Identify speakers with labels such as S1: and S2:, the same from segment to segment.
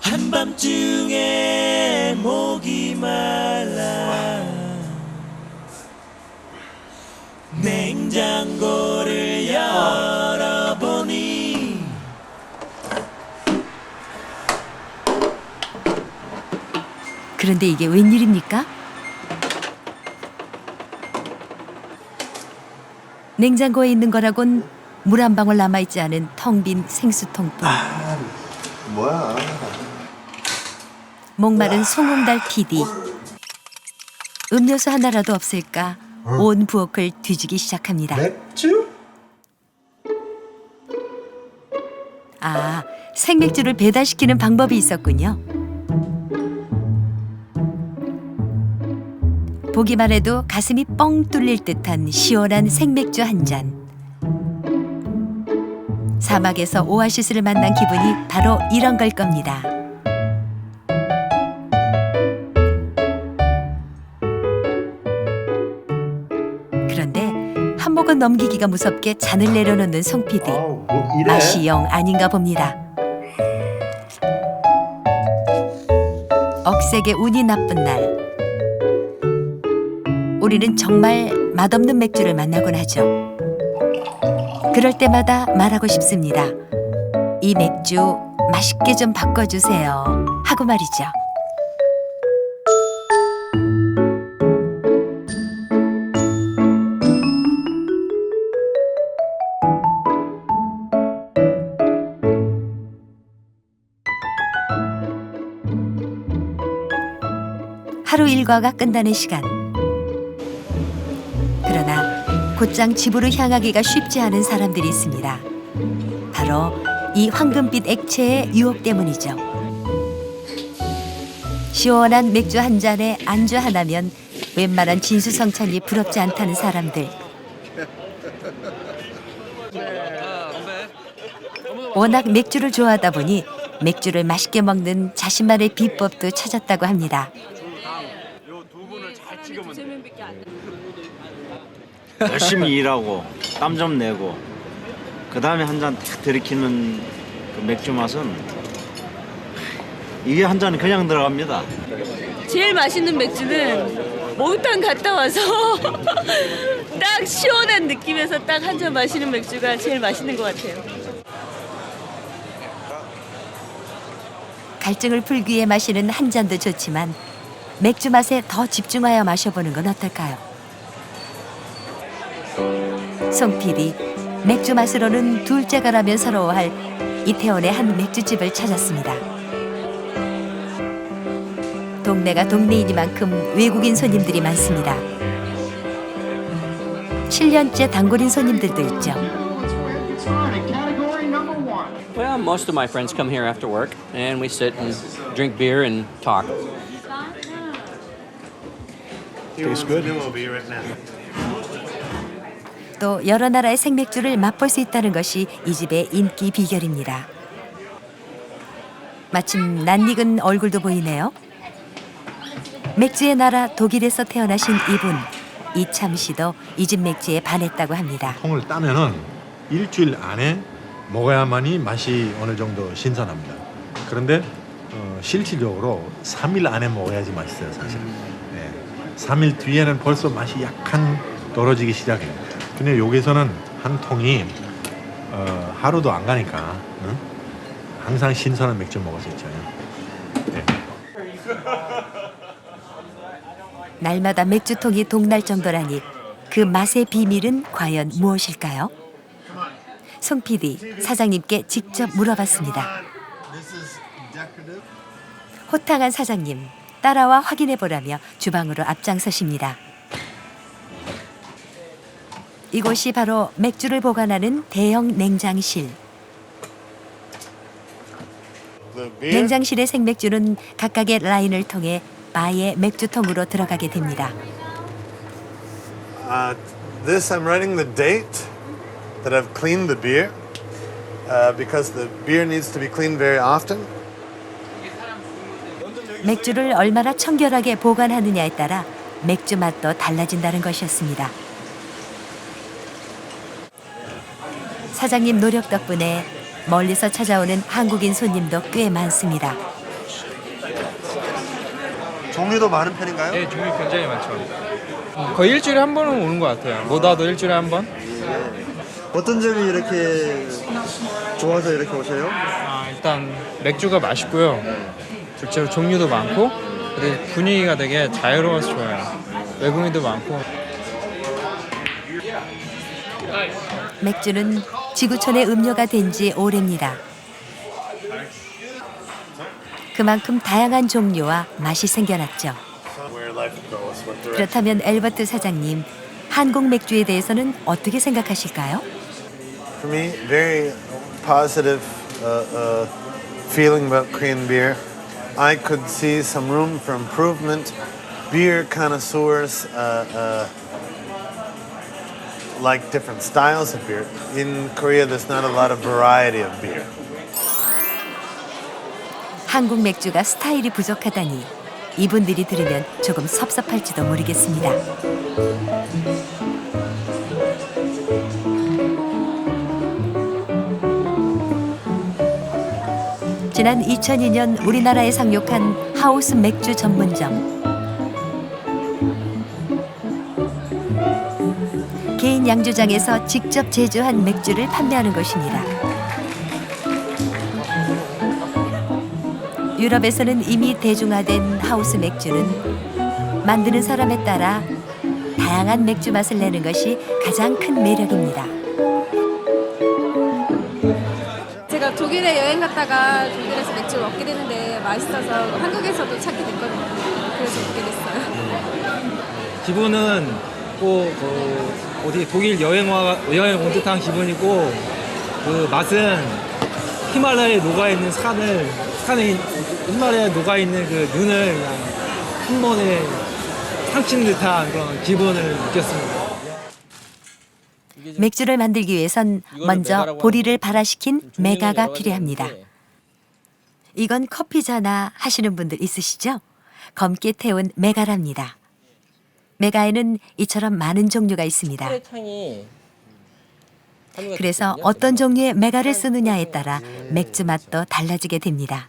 S1: 한밤중에 목이 말라 냉장고를 열어보니
S2: 그런데 이게 웬일입니까? 냉장고에 있는 거라곤 물 한 방울 남아있지 않은 텅 빈 생수통뿐.
S3: 뭐야?
S2: 목마른 송홍달 PD. 음료수 하나라도 없을까 온 부엌을 뒤지기 시작합니다.
S3: 맥주?
S2: 아, 생맥주를 배달시키는 방법이 있었군요. 보기만 해도 가슴이 뻥 뚫릴 듯한 시원한 생맥주 한 잔. 사막에서 오아시스를 만난 기분이 바로 이런 걸 겁니다. 그런데 한 모금 넘기기가 무섭게 잔을 내려놓는 송 PD.
S3: 뭐 이래?
S2: 맛이 영 아닌가 봅니다. 억세게 운이 나쁜 날. 우리는 정말 맛없는 맥주를 만나곤 하죠. 그럴 때마다 말하고 싶습니다. 이 맥주 맛있게 좀 바꿔주세요. 하고 말이죠. 하루 일과가 끝나는 시간. 그러나 곧장 집으로 향하기가 쉽지 않은 사람들이 있습니다. 바로 이 황금빛 액체의 유혹 때문이죠. 시원한 맥주 한 잔에 안주 하나면 웬만한 진수성찬이 부럽지 않다는 사람들. 워낙 맥주를 좋아하다 보니 맥주를 맛있게 먹는 자신만의 비법도 찾았다고 합니다.
S4: 열심히 일하고 땀 좀 내고 그 다음에 한 잔 탁 들이키는 그 맥주 맛은 이게 한 잔 그냥 들어갑니다.
S5: 제일 맛있는 맥주는 목욕탕 갔다 와서 딱 시원한 느낌에서 딱 한 잔 마시는 맥주가 제일 맛있는 것 같아요.
S2: 갈증을 풀기 위해 마시는 한 잔도 좋지만 맥주 맛에 더 집중하여 마셔보는 건 어떨까요? 송 PD, 맥주 맛으로는 둘째가라면 서러워할 이태원의 한 맥주집을 찾았습니다. 동네가 동네이니만큼 외국인 손님들이 많습니다. 7년째 단골인 손님들도 있죠.
S6: Well, most of my friends come here after work, and we sit and drink beer and talk.
S3: Tastes good.
S2: 또 여러 나라의 생맥주를 맛볼 수 있다는 것이 이 집의 인기 비결입니다. 마침 낯익은 얼굴도 보이네요. 맥주의 나라 독일에서 태어나신 이분, 이참 씨도 이 집 맥주에 반했다고 합니다.
S7: 통을 따면은 일주일 안에 먹어야만이 맛이 어느 정도 신선합니다. 그런데 실질적으로 3일 안에 먹어야지 맛있어요, 사실은. 네. 3일 뒤에는 벌써 맛이 약간 떨어지기 시작해요. 근데 여기서는 한 통이 하루도 안 가니까 항상 신선한 맥주 먹을 수 있죠. 네.
S2: 날마다 맥주통이 동날 정도라니 그 맛의 비밀은 과연 무엇일까요? 송 PD, 사장님께 직접 물어봤습니다. 호탕한 사장님, 따라와 확인해보라며 주방으로 앞장서십니다. 이곳이 바로 맥주를 보관하는 대형 냉장실. 냉장실의 생맥주는 각각의 라인을 통해 바의 맥주통으로 들어가게 됩니다.
S3: This I'm writing the date that I've cleaned the beer because the beer needs to be cleaned very often.
S2: 맥주를 얼마나 청결하게 보관하느냐에 따라 맥주 맛도 달라진다는 것이었습니다. 사장님 노력 덕분에 멀리서 찾아오는 한국인 손님도 꽤 많습니다.
S8: 종류도 많은 편인가요?
S9: 네, 종류 굉장히 많죠. 거의 일주일에 한 번은 오는 것 같아요. 못 와도 일주일에 한 번.
S8: 어떤 점이 이렇게 좋아서 이렇게 오셔요?
S9: 일단 맥주가 맛있고요. 둘째로 종류도 많고, 그리고 분위기가 되게 자유로워서 좋아요. 외국인도 많고.
S2: 맥주는 지구촌의 음료가 된 지 오래입니다. 그만큼 다양한 종류와 맛이 생겨났죠.
S3: Where life goes, what direction.
S2: 그렇다면 엘버트 사장님, 한국 맥주에 대해서는 어떻게 생각하실까요?
S3: For me, very positive feeling about Korean beer. I could see some room for improvement. Beer connoisseurs like different styles of beer. In Korea, there's not a lot of variety of beer.
S2: 한국 맥주가 스타일이 부족하다니 이분들이 들으면 조금 섭섭할지도 모르겠습니다. 지난 2002년 우리나라에 상륙한 하우스 맥주 전문점. 개인 양조장에서 직접 제조한 맥주를 판매하는 것입니다. 유럽에서는 이미 대중화된 하우스 맥주는 만드는 사람에 따라 다양한 맥주 맛을 내는 것이 가장 큰 매력입니다.
S10: 제가 독일에 여행 갔다가 독일에서 맥주를 먹게 되는데 맛있어서 한국에서도 찾게 됐거든요. 그래서 먹게 됐어요.
S9: 기분은 꼭 어디 독일 여행 온 듯한 기분이고, 그 맛은 히말라야에 녹아있는 히말라야에 녹아있는 그 눈을 그냥 한 번에 상치는 듯한 그런 기분을 느꼈습니다.
S2: 맥주를 만들기 위해선 먼저 보리를 발화시킨 메가가 필요합니다. 이건 커피잖아 하시는 분들 있으시죠? 검게 태운 메가랍니다. 메가에는 이처럼 많은 종류가 있습니다. 그래서 어떤 종류의 메가를 쓰느냐에 따라 맥주 맛도 달라지게 됩니다.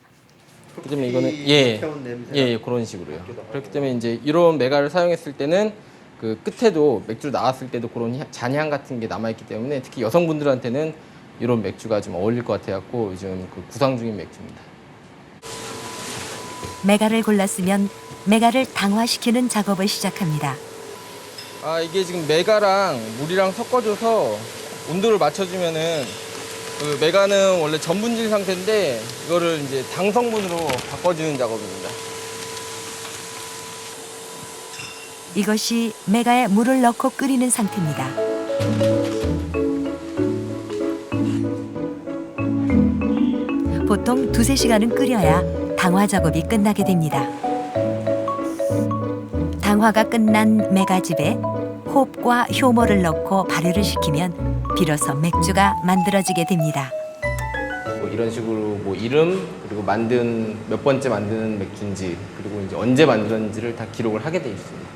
S11: 그렇기 때문에 이거는 그런 식으로요. 그렇기 때문에 이제 이런 메가를 사용했을 때는 그 끝에도 맥주로 나왔을 때도 그런 잔향 같은 게 남아 있기 때문에 특히 여성분들한테는 이런 맥주가 좀 어울릴 것 같아 갖고 요즘 그 구상 중인 맥주입니다.
S2: 메가를 골랐으면 메가를 당화시키는 작업을 시작합니다.
S11: 이게 지금 메가랑 물이랑 섞어줘서 온도를 맞춰주면은 그 메가는 원래 전분질 상태인데 이거를 이제 당 성분으로 바꿔주는 작업입니다.
S2: 이것이 메가에 물을 넣고 끓이는 상태입니다. 보통 2~3시간은 끓여야 당화 작업이 끝나게 됩니다. 당화가 끝난 메가즙에 홉과 효모를 넣고 발효를 시키면 비로소 맥주가 만들어지게 됩니다.
S11: 이런 식으로 뭐 이름 그리고 몇 번째 만드는 맥주인지 그리고 이제 언제 만들었는지를 다 기록을 하게 돼 있습니다.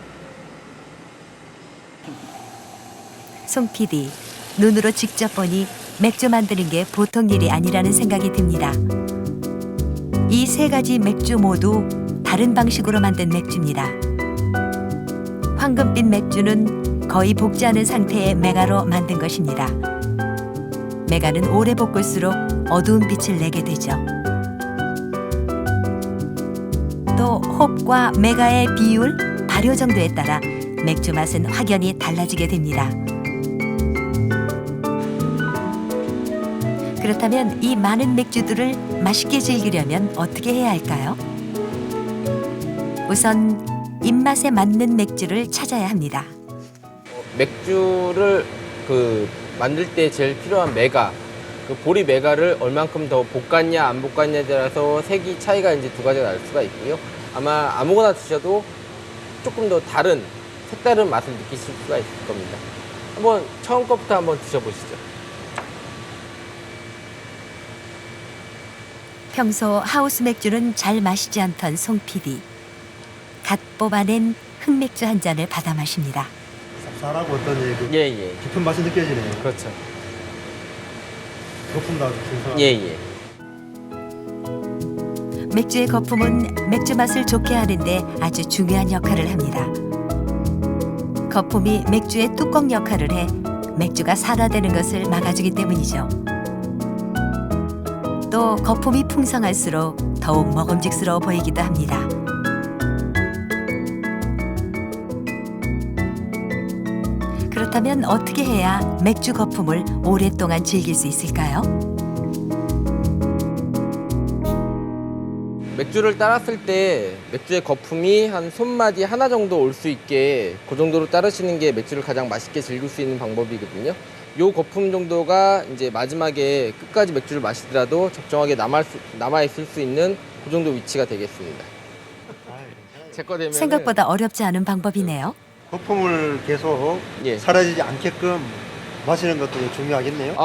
S2: 송 PD, 눈으로 직접 보니 맥주 만드는 게 보통 일이 아니라는 생각이 듭니다. 이 3가지 맥주 모두 다른 방식으로 만든 맥주입니다. 황금빛 맥주는 거의 볶지 않은 상태의 메가로 만든 것입니다. 메가는 오래 볶을수록 어두운 빛을 내게 되죠. 또 홉과 메가의 비율, 발효 정도에 따라 맥주 맛은 확연히 달라지게 됩니다. 그렇다면 이 많은 맥주들을 맛있게 즐기려면 어떻게 해야 할까요? 우선 입맛에 맞는 맥주를 찾아야 합니다.
S11: 맥주를 만들 때 제일 필요한 메가, 그 보리 메가를 얼만큼 더 볶았냐 안 볶았냐에 따라서 색이 차이가 이제 2가지가 날 수가 있고요. 아마 아무거나 드셔도 조금 더 색다른 맛을 느끼실 수가 있을 겁니다. 한번 처음 것부터 한번 드셔보시죠.
S2: 평소 하우스 맥주는 잘 마시지 않던 송 PD. 갓 뽑아낸 흑맥주 한 잔을 받아 마십니다.
S8: 쌉쌀하고 어떤 깊은 맛이 느껴지네요.
S11: 그렇죠.
S8: 거품도 아주 신선하고.
S2: 맥주의 거품은 맥주 맛을 좋게 하는데 아주 중요한 역할을 합니다. 거품이 맥주의 뚜껑 역할을 해 맥주가 산화되는 것을 막아주기 때문이죠. 또 거품이 풍성할수록 더욱 먹음직스러워 보이기도 합니다. 그렇다면 어떻게 해야 맥주 거품을 오랫동안 즐길 수 있을까요?
S11: 맥주를 따랐을 때 맥주의 거품이 한 손마디 하나 정도 올 수 있게 그 정도로 따르시는 게 맥주를 가장 맛있게 즐길 수 있는 방법이거든요. 요 거품 정도가 이제 마지막에 끝까지 맥주를 마시더라도 적정하게 남아있을 수 있는 그 정도 위치가 되겠습니다. 제 거 되면
S2: 생각보다 어렵지 않은 방법이네요.
S8: 거품을 계속 사라지지 않게끔 마시는 것도 중요하겠네요.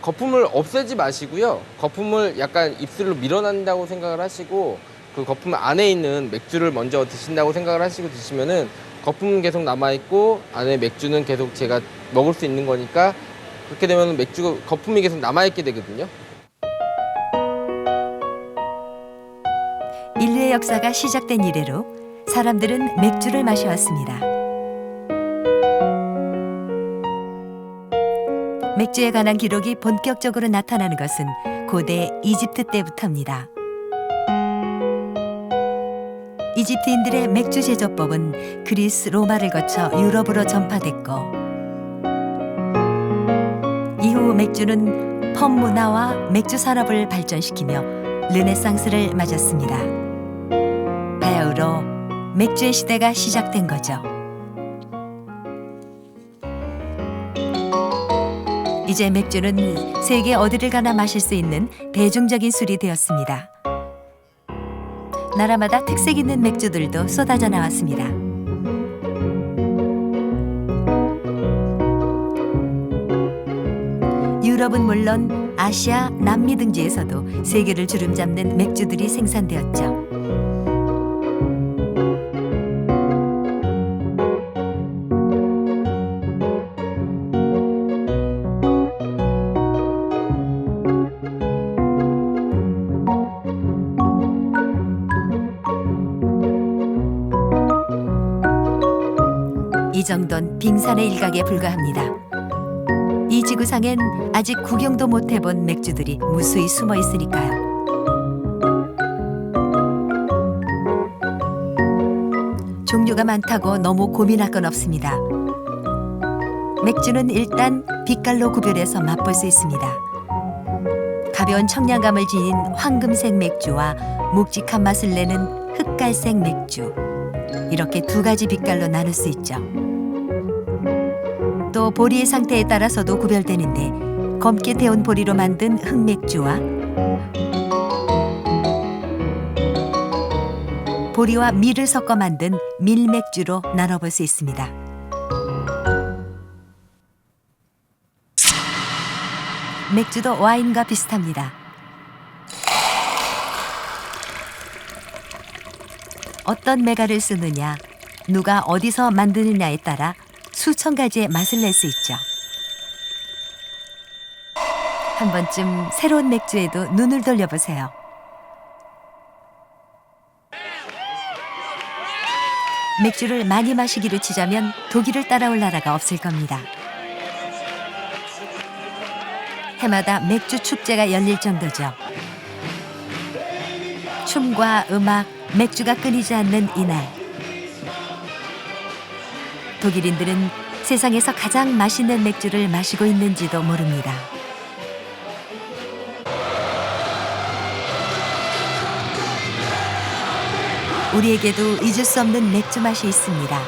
S11: 거품을 없애지 마시고요. 거품을 약간 입술로 밀어낸다고 생각을 하시고 그 거품 안에 있는 맥주를 먼저 드신다고 생각을 하시고 드시면은 거품은 계속 남아있고 안에 맥주는 계속 제가 먹을 수 있는 거니까 그렇게 되면 거품이 계속 남아있게 되거든요.
S2: 인류의 역사가 시작된 이래로 사람들은 맥주를 마셔왔습니다. 맥주에 관한 기록이 본격적으로 나타나는 것은 고대 이집트 때부터입니다. 이집트인들의 맥주 제조법은 그리스, 로마를 거쳐 유럽으로 전파됐고 이후 맥주는 펍 문화와 맥주 산업을 발전시키며 르네상스를 맞았습니다. 바야흐로 맥주의 시대가 시작된 거죠. 이제 맥주는 세계 어디를 가나 마실 수 있는 대중적인 술이 되었습니다. 나라마다 특색 있는 맥주들도 쏟아져 나왔습니다. 유럽은 물론 아시아, 남미 등지에서도 세계를 주름잡는 맥주들이 생산되었죠. 이 정도는 빙산의 일각에 불과합니다. 이 지구상엔 아직 구경도 못 해본 맥주들이 무수히 숨어 있으니까요. 종류가 많다고 너무 고민할 건 없습니다. 맥주는 일단 빛깔로 구별해서 맛볼 수 있습니다. 가벼운 청량감을 지닌 황금색 맥주와 묵직한 맛을 내는 흑갈색 맥주, 이렇게 두 가지 빛깔로 나눌 수 있죠. 또 보리의 상태에 따라서도 구별되는데 검게 데운 보리로 만든 흑맥주와 보리와 밀을 섞어 만든 밀맥주로 나눠볼 수 있습니다. 맥주도 와인과 비슷합니다. 어떤 메가를 쓰느냐, 누가 어디서 만드느냐에 따라 수천 가지의 맛을 낼 수 있죠. 한 번쯤 새로운 맥주에도 눈을 돌려보세요. 맥주를 많이 마시기로 치자면 독일을 따라올 나라가 없을 겁니다. 해마다 맥주 축제가 열릴 정도죠. 춤과 음악, 맥주가 끊이지 않는 이날. 독일인들은 세상에서 가장 맛있는 맥주를 마시고 있는지도 모릅니다. 우리에게도 잊을 수 없는 맥주 맛이 있습니다.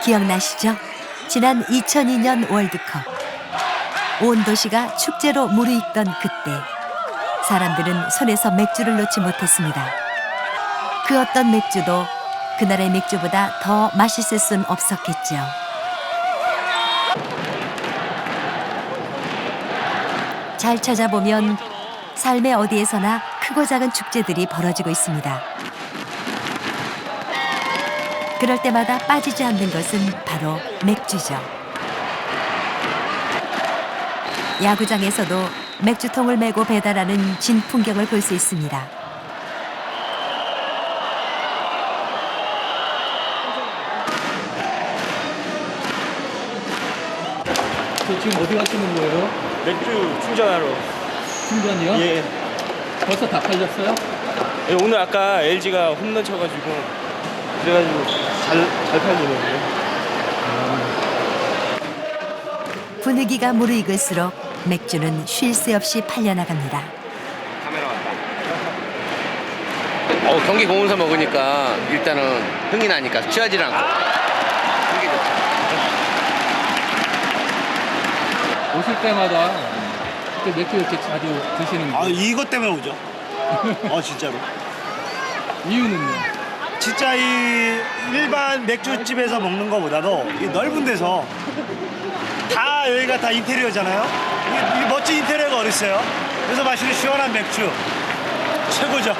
S2: 기억나시죠? 지난 2002년 월드컵. 온 도시가 축제로 무르익던 그때 사람들은 손에서 맥주를 놓지 못했습니다. 그 어떤 맥주도 그날의 맥주보다 더 맛있을 순 없었겠죠. 잘 찾아보면 삶의 어디에서나 크고 작은 축제들이 벌어지고 있습니다. 그럴 때마다 빠지지 않는 것은 바로 맥주죠. 야구장에서도 맥주통을 메고 배달하는 진풍경을 볼 수 있습니다.
S12: 저 지금 어디 가시는 거예요?
S1: 맥주 충전하러.
S12: 충전이요?
S1: 예.
S12: 벌써 다 팔렸어요?
S1: 예, 오늘 아까 LG가 홈런 쳐가지고 그래가지고 잘 팔리네요.
S2: 분위기가 무르익을수록 맥주는 쉴 새 없이 팔려나갑니다.
S11: 경기 공원에서 먹으니까 일단은 흥이 나니까 취하지 않고.
S12: 오실 때마다 그때 맥주 이렇게 자주 드시는 거예요?
S13: 이것 때문에 오죠. 진짜로.
S12: 이유는요?
S13: 진짜 이 일반 맥주집에서 먹는 것보다도 이 넓은 데서 다 여기가 다 인테리어잖아요. 이 멋진 인테리어가 어딨어요? 그래서 마시는 시원한 맥주 최고죠.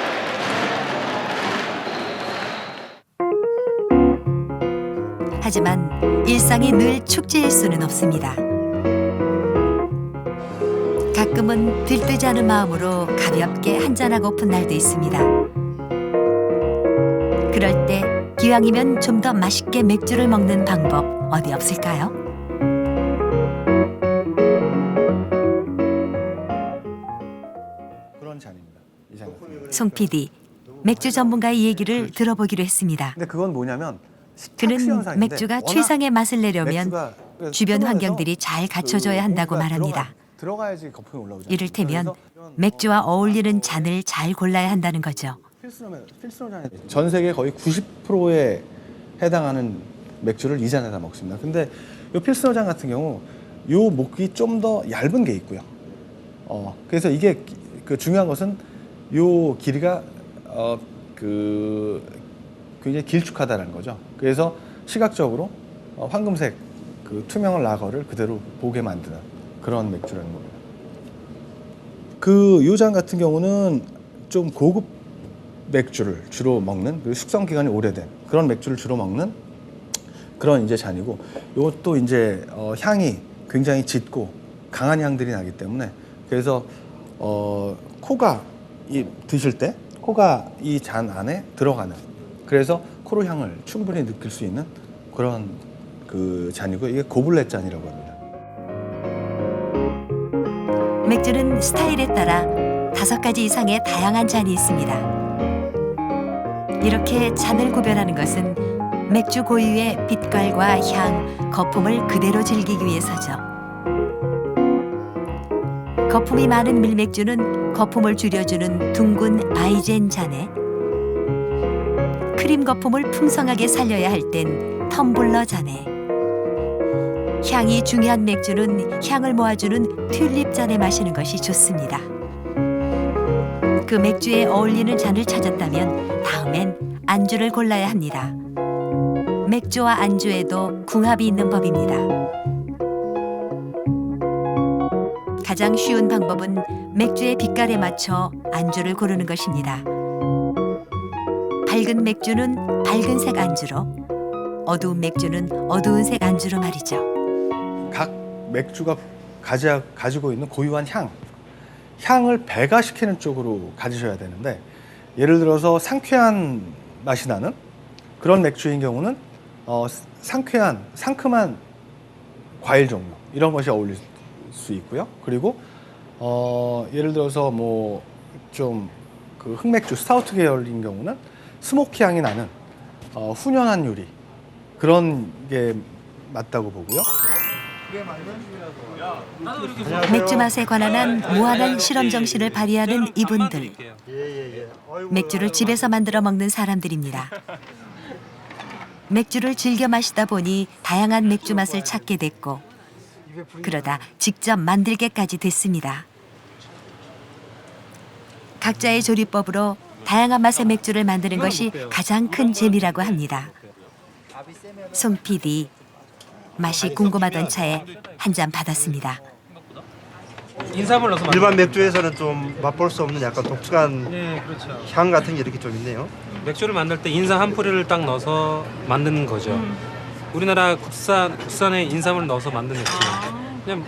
S2: 하지만 일상이 늘 축제일 수는 없습니다. 가끔은 들뜨지 않은 마음으로 가볍게 한잔하고픈 날도 있습니다. 그럴 때 기왕이면 좀 더 맛있게 맥주를 먹는 방법 어디 없을까요?
S8: 그런 잔입니다. 이 잔.
S2: 송 PD, 맥주 전문가의 얘기를 들어보기로 했습니다.
S8: 근데 그건 뭐냐면
S2: 그는 맥주가 최상의 맛을 내려면 주변
S8: 뜨거워서
S2: 환경들이 잘 갖춰져야 한다고 말합니다.
S8: 들어가야지 거품이 올라오죠.
S2: 이를테면 맥주와 어울리는 잔을 잘 골라야 한다는 거죠.
S8: 전 세계 거의 90%에 해당하는 맥주를 이 잔에다 먹습니다. 근데 이 필스너 잔 같은 경우 이 목이 좀 더 얇은 게 있고요. 그래서 이게 그 중요한 것은 이 길이가 굉장히 길쭉하다는 거죠. 그래서 시각적으로 황금색 그 투명한 라거를 그대로 보게 만드는 그런 맥주라는 겁니다. 이 잔 같은 경우는 좀 고급 맥주를 주로 먹는, 그리고 숙성 기간이 오래된 그런 맥주를 주로 먹는 그런 이제 잔이고, 이것도 이제 향이 굉장히 짙고 강한 향들이 나기 때문에, 그래서 코가 드실 때 코가 이 잔 안에 들어가는, 그래서 코로 향을 충분히 느낄 수 있는 그런 그 잔이고, 이게 고블렛 잔이라고 합니다.
S2: 맥주는 스타일에 따라 5가지 이상의 다양한 잔이 있습니다. 이렇게 잔을 구별하는 것은 맥주 고유의 빛깔과 향, 거품을 그대로 즐기기 위해서죠. 거품이 많은 밀맥주는 거품을 줄여주는 둥근 바이젠 잔에, 크림 거품을 풍성하게 살려야 할 땐 텀블러 잔에, 향이 중요한 맥주는 향을 모아주는 튤립 잔에 마시는 것이 좋습니다. 그 맥주에 어울리는 잔을 찾았다면 다음엔 안주를 골라야 합니다. 맥주와 안주에도 궁합이 있는 법입니다. 가장 쉬운 방법은 맥주의 빛깔에 맞춰 안주를 고르는 것입니다. 밝은 맥주는 밝은색 안주로, 어두운 맥주는 어두운 색 안주로 말이죠.
S8: 각 맥주가 가지고 있는 고유한 향을 배가시키는 쪽으로 가지셔야 되는데, 예를 들어서 상쾌한 맛이 나는 그런 맥주인 경우는 상큼한 과일 종류 이런 것이 어울릴 수 있고요. 그리고 예를 들어서 뭐 좀 그 흑맥주 스타우트 계열인 경우는 스모키 향이 나는 훈연한 요리, 그런 게 맞다고 보고요.
S2: 맥주 맛에 관한 무한한 실험 정신을 발휘하는 이분들. 맥주를 집에서 만들어 먹는 사람들입니다. 맥주를 즐겨 마시다 보니 다양한 맥주 맛을 찾게 됐고, 그러다 직접 만들게까지 됐습니다. 각자의 조리법으로 다양한 맛의 맥주를 만드는 것이 가장 큰 재미라고 합니다. 송 PD, 맛이 궁금하던 차에 한 잔 받았습니다.
S9: 인삼을 넣어서
S13: 일반 맥주에서는 좀 맛볼 수 없는 약간 독특한
S9: 그렇죠.
S13: 향 같은 게 이렇게 좀 있네요.
S9: 맥주를 만들 때 인삼 한 뿌리를 딱 넣어서 만드는 거죠. 우리나라 국산의 인삼을 넣어서 만든 맥주. 그냥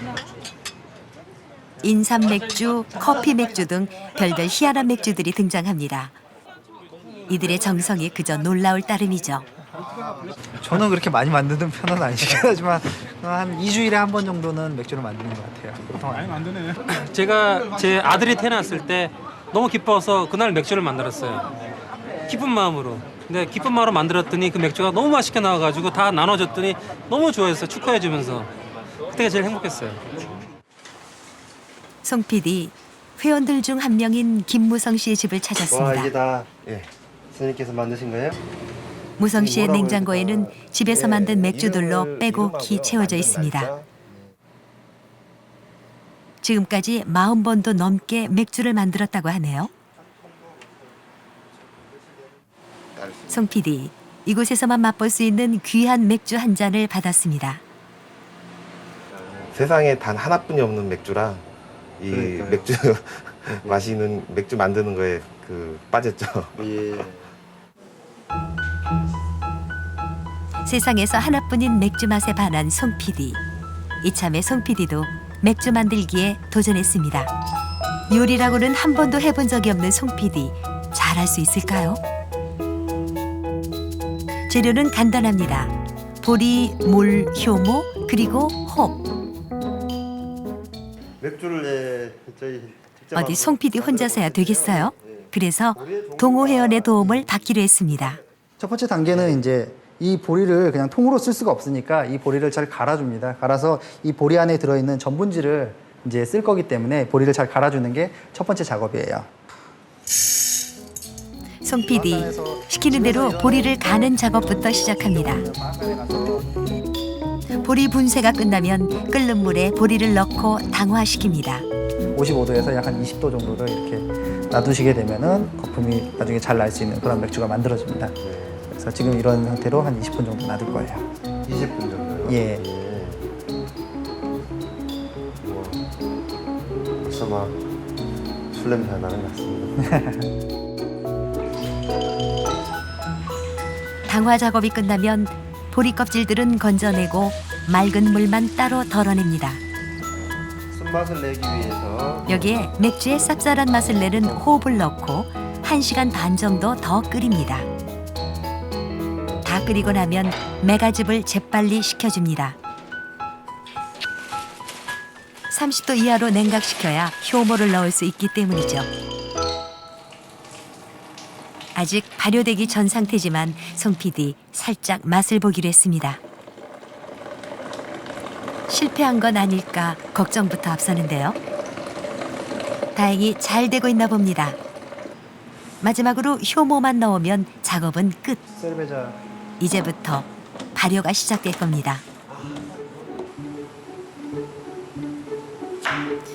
S2: 인삼 맥주, 커피 맥주 등 별별 희한한 맥주들이 등장합니다. 이들의 정성이 그저 놀라울 따름이죠.
S14: 저는 그렇게 많이 만드는 편은 아니긴 하지만 한 2주일에 한 번 정도는 맥주를 만드는 것 같아요.
S15: 많이 만드네. 제가 제 아들이 태어났을 때 너무 기뻐서 그날 맥주를 만들었어요. 기쁜 마음으로. 근데 기쁜 마음으로 만들었더니 그 맥주가 너무 맛있게 나와가지고 다 나눠줬더니 너무 좋아했어요. 축하해주면서. 그때가 제일 행복했어요.
S2: 송 PD, 회원들 중 한 명인 김무성 씨의 집을 찾았습니다.
S16: 이게 다 선생님께서 만드신 거예요?
S2: 무성 씨의 냉장고에는 집에서 만든 맥주들로 빼곡히 채워져 있습니다. 지금까지 40번도 넘게 맥주를 만들었다고 하네요. 송 PD, 이곳에서만 맛볼 수 있는 귀한 맥주 한 잔을 받았습니다.
S16: 세상에 단 하나뿐이 없는 맥주라 이 맥주 마시는 맥주 만드는 거에 빠졌죠.
S2: 세상에서 하나뿐인 맥주 맛에 반한 송 PD. 이참에 송 PD도 맥주 만들기에 도전했습니다. 요리라고는 한 번도 해본 적이 없는 송 PD. 잘할 수 있을까요? 재료는 간단합니다. 보리, 물, 효모, 그리고 홉.
S16: 맥주를
S2: 어디 송 PD 혼자서야 되겠어요? 그래서 동호 회원의 도움을 받기로 했습니다.
S14: 첫 번째 단계는 이제 이 보리를 그냥 통으로 쓸 수가 없으니까 이 보리를 잘 갈아줍니다. 갈아서 이 보리 안에 들어있는 전분질을 이제 쓸 거기 때문에 보리를 잘 갈아주는 게 첫 번째 작업이에요.
S2: 송 PD, 시키는 대로 보리를 가는 작업부터 시작합니다. 보리 분쇄가 끝나면 끓는 물에 보리를 넣고 당화시킵니다.
S14: 55도에서 약 한 20도 정도를 이렇게 놔두시게 되면은 거품이 나중에 잘 날 수 있는 그런 맥주가 만들어집니다. 그래서 지금 이런 상태로 한 20분 정도 놔둘 거예요.
S16: 20분 정도요?
S14: 예.
S16: 벌써 막 술 냄새가 나는 것 같습니다.
S2: 당화 작업이 끝나면 보리 껍질들은 건져내고 맑은 물만 따로 덜어냅니다.
S16: 쓴맛을 내기 위해서
S2: 여기에 맥주의 쌉쌀한 맛을 내는 호흡을 넣고 1시간 반 정도 더 끓입니다. 다 끓이고 나면 메가즙을 재빨리 식혀줍니다. 30도 이하로 냉각시켜야 효모를 넣을 수 있기 때문이죠. 아직 발효되기 전 상태지만 송 PD 살짝 맛을 보기로 했습니다. 실패한 건 아닐까 걱정부터 앞서는데요. 다행히 잘 되고 있나 봅니다. 마지막으로 효모만 넣으면 작업은 끝.
S14: 셀베자.
S2: 이제부터 발효가 시작될 겁니다.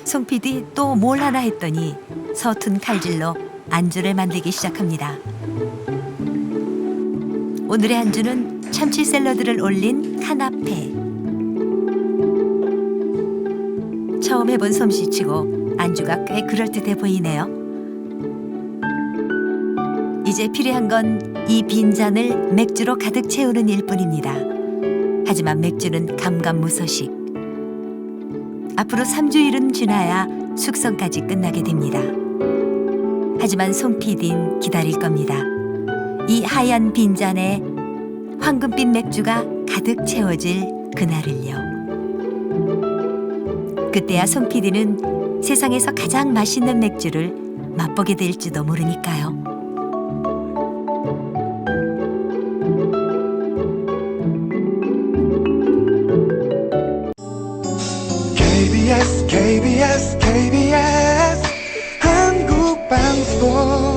S2: 송 PD 또 뭘 하나 했더니 서툰 칼질로 안주를 만들기 시작합니다. 오늘의 안주는 참치 샐러드를 올린 카나페. 처음 해본 솜씨치고 안주가 꽤 그럴듯해 보이네요. 이제 필요한 건 이 빈잔을 맥주로 가득 채우는 일뿐입니다. 하지만 맥주는 감감무소식. 앞으로 3주일은 지나야 숙성까지 끝나게 됩니다. 하지만 송 PD는 기다릴 겁니다. 이 하얀 빈잔에 황금빛 맥주가 가득 채워질 그날을요. 그때야 송 PD는 세상에서 가장 맛있는 맥주를 맛보게 될지도 모르니까요.
S17: KBS 한국방송